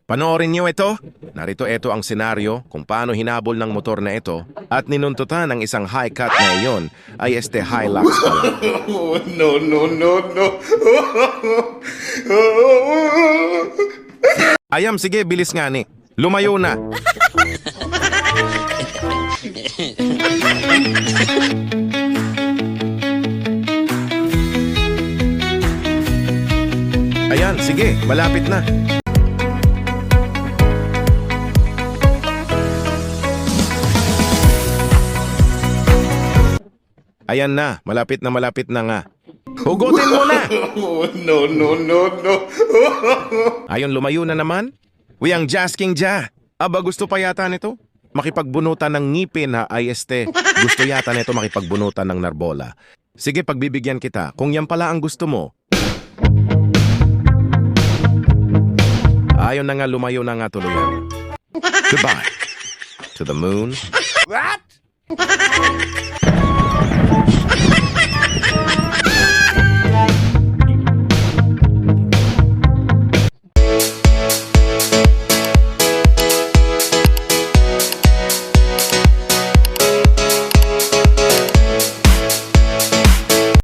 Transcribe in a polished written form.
Panoorin niyo ito. Narito ito ang senaryo kung paano hinabol ng motor na ito at ninuntutan ng isang high cut na iyon ay Hilux pala. Oh, no, no, no, no. Ayam, sige, bilis nga ni. Lumayo na. Ayan, sige, malapit na. Ayan na, malapit na nga. Hugutin mo na! Oh, no, no, no, no. Ayon, lumayo na naman. Uy, ang Jasking Ja. Aba, gusto pa yata nito? Makipagbunutan ng ngipin ha, Gusto yata nito makipagbunutan ng narbola. Sige, pagbibigyan kita. Kung yan pala ang gusto mo. Ayon na nga, lumayo na nga tuluyan. Goodbye. To the moon. What?